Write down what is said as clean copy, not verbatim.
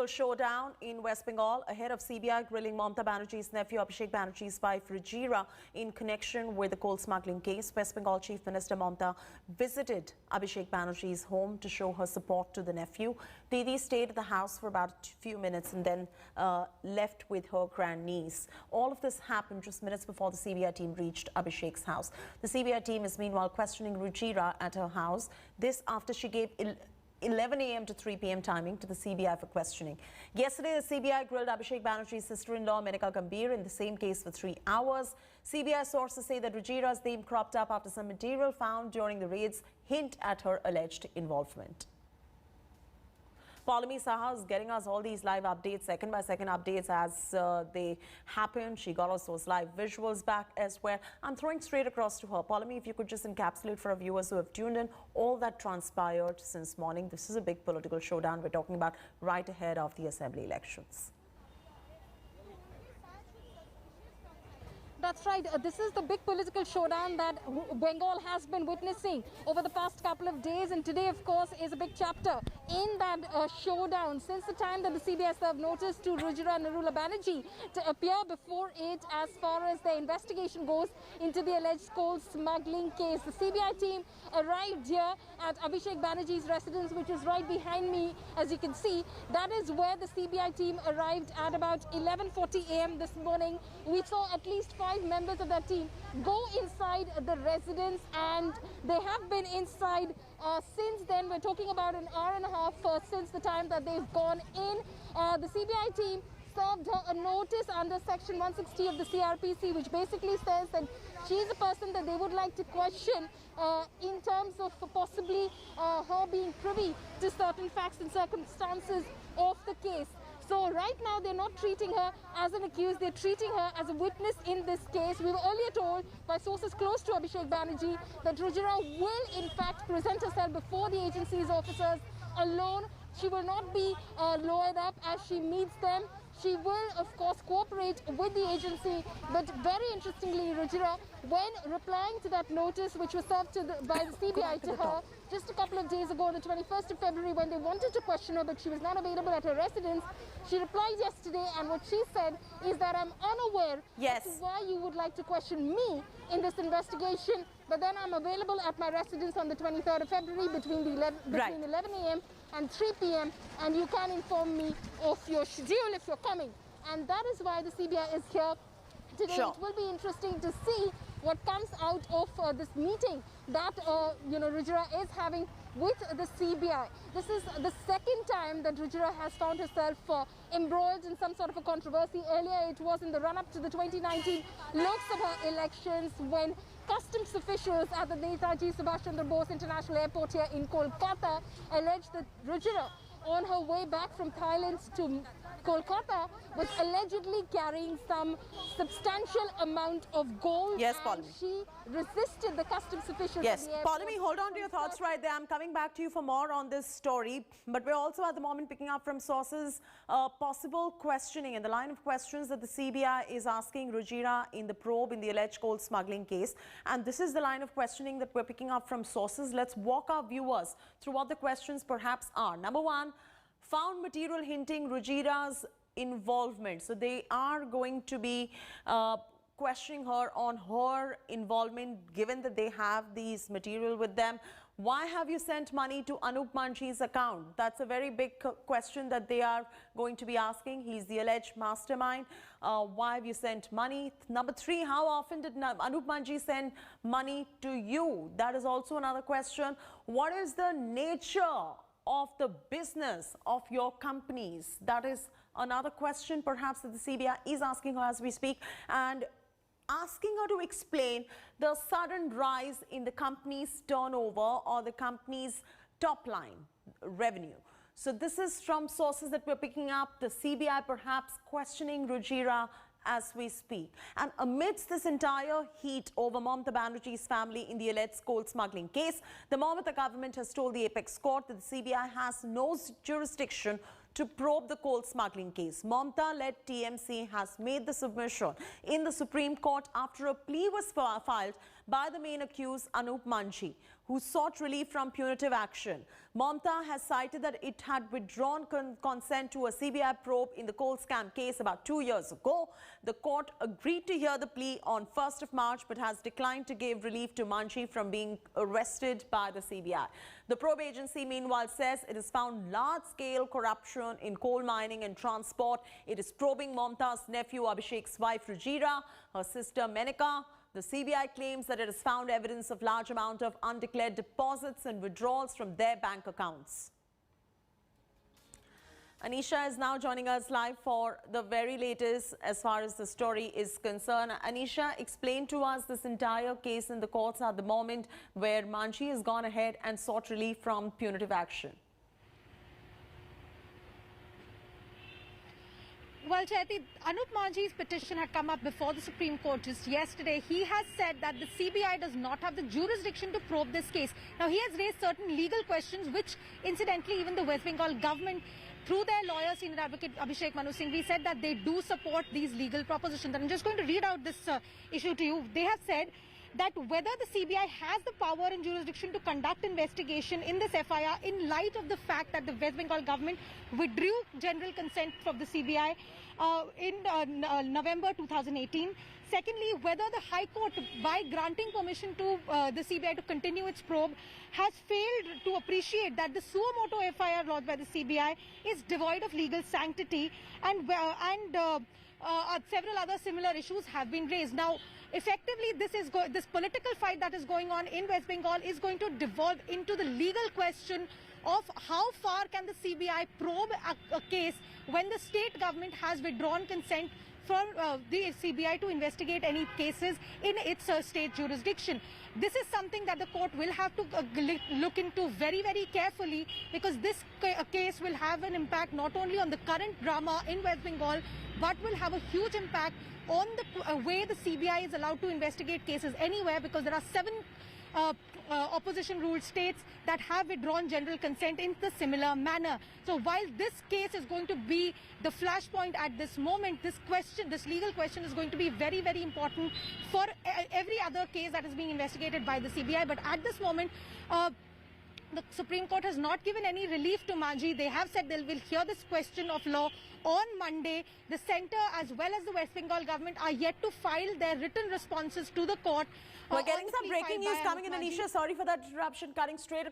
political showdown in West Bengal ahead of CBI grilling Mamata Banerjee's nephew Abhishek Banerjee's wife Rujira in connection with the coal smuggling case. West Bengal Chief Minister Mamata visited Abhishek Banerjee's home to show her support to the nephew. Didi stayed at the house for about a few minutes and then left with her grandniece. All of this happened just minutes before the CBI team reached Abhishek's house. The CBI team is meanwhile questioning Rujira at her house. This after she gave 11 a.m. to 3 p.m. timing to the CBI for questioning. Yesterday, the CBI grilled Abhishek Banerjee's sister-in-law, Menaka Gambhir, in the same case for 3 hours. CBI sources say that Rujira's name cropped up after some material found during the raids hint at her alleged involvement. Paulami Saha is getting us all these live updates, second-by-second updates as they happen. She got us those live visuals back as well. I'm throwing straight across to her. Paulami, if you could just encapsulate for our viewers who have tuned in all that transpired since morning. This is a big political showdown we're talking about right ahead of the assembly elections. That's right. This is the big political showdown that Bengal has been witnessing over the past couple of days. And today, of course, is a big chapter in that showdown. Since the time that the CBI served notice to Rujira and Rujira Banerjee to appear before it as far as the investigation goes into the alleged coal smuggling case. The CBI team arrived here at Abhishek Banerjee's residence, which is right behind me, as you can see. That is where the CBI team arrived at about 11:40 a.m. this morning. We saw at least 5 members of that team go inside the residence, and they have been inside since then. We're talking about an hour and a half since the time that they've gone in. The CBI team served her a notice under section 160 of the CRPC, which basically says that she's a person that they would like to question in terms of possibly her being privy to certain facts and circumstances of the case. So right now, they're not treating her as an accused, they're treating her as a witness in this case. We were earlier told by sources close to Abhishek Banerjee that Rujira will in fact present herself before the agency's officers alone. She will not be lowered up as she meets them. She will, of course, cooperate with the agency. But very interestingly, Rujira, when replying to that notice which was served by the CBI to her just a couple of days ago, on the 21st of February, when they wanted to question her, but she was not available at her residence, she replied yesterday, and what she said is that I'm unaware as to why you would like to question me in this investigation, but then I'm available at my residence on the 23rd of February between 11 a.m. and 3 p.m. and you can inform me of your schedule if you're coming. And that is why the CBI is here today. Sure. It will be interesting to see what comes out of this meeting that Rujira is having with the CBI. This is the second time that Rujira has found herself embroiled in some sort of a controversy. Earlier, it was in the run-up to the 2019 Lok Sabha elections when customs officials at the Netaji Subhash Chandra Bose International Airport here in Kolkata alleged that Rujira, on her way back from Thailand to Kolkata, was allegedly carrying some substantial amount of gold. Yes, Paulami. She resisted the customs officials. Yes, Paulami, hold on to your thoughts right there. I'm coming back to you for more on this story. But we're also at the moment picking up from sources possible questioning and the line of questions that the CBI is asking Rujira in the probe in the alleged coal smuggling case. And this is the line of questioning that we're picking up from sources. Let's walk our viewers through what the questions perhaps are. Number one, found material hinting Rujira's involvement. So they are going to be questioning her on her involvement, given that they have these material with them. Why have you sent money to Anup Manjee's account? That's a very big question that they are going to be asking. He's the alleged mastermind. Why have you sent money? Number three, how often did Anup Manjee send money to you? That is also another question. What is the nature of the business of your companies? That is another question perhaps that the CBI is asking her as we speak, and asking her to explain the sudden rise in the company's turnover or the company's top line revenue. So this is from sources that we're picking up, the CBI perhaps questioning Rujira as we speak. And amidst this entire heat over Mamata Banerjee's family in the alleged coal smuggling case, the Mamata government has told the apex court that the CBI has no jurisdiction to probe the coal smuggling case. Mamata-led TMC has made the submission in the Supreme Court after a plea was filed by the main accused Anup Manjee, who sought relief from punitive action. Mamata has cited that it had withdrawn consent to a CBI probe in the coal scam case about 2 years ago. The court agreed to hear the plea on 1st of March but has declined to give relief to Manjee from being arrested by the CBI. The probe agency meanwhile says it has found large-scale corruption in coal mining and transport. It is probing Mamata's nephew Abhishek's wife Rujira, her sister Menika. The CBI claims that it has found evidence of large amount of undeclared deposits and withdrawals from their bank accounts. Anisha is now joining us live for the very latest as far as the story is concerned. Anisha, explain to us this entire case in the courts at the moment where Manjee has gone ahead and sought relief from punitive action. Well, Chaiti, Anup Manjee's petition had come up before the Supreme Court just yesterday. He has said that the CBI does not have the jurisdiction to probe this case. Now, he has raised certain legal questions, which incidentally, even the West Bengal government, through their lawyer, senior advocate Abhishek Banerjee, said that they do support these legal propositions. And I'm just going to read out this issue to you. They have said that whether the CBI has the power and jurisdiction to conduct investigation in this FIR in light of the fact that the West Bengal government withdrew general consent from the CBI in November 2018. Secondly, whether the High Court, by granting permission to the CBI to continue its probe, has failed to appreciate that the suo motu FIR lodged by the CBI is devoid of legal sanctity, and several other similar issues have been raised. Now, effectively, this political fight that is going on in West Bengal is going to devolve into the legal question of how far can the CBI probe a case when the state government has withdrawn consent from the CBI to investigate any cases in its state jurisdiction. This is something that the court will have to look into very, very carefully, because this case will have an impact not only on the current drama in West Bengal, but will have a huge impact on the way the CBI is allowed to investigate cases anywhere, because there are 7 opposition ruled states that have withdrawn general consent in the similar manner. So while this case is going to be the flashpoint at this moment, this legal question is going to be very, very important for every other case that is being investigated by the CBI. But at this moment, the Supreme Court has not given any relief to Manjee. They have said they will hear this question of law on Monday. The centre as well as the West Bengal government are yet to file their written responses to the court. We're getting some breaking news coming in, Anisha. Sorry for that interruption. Cutting straight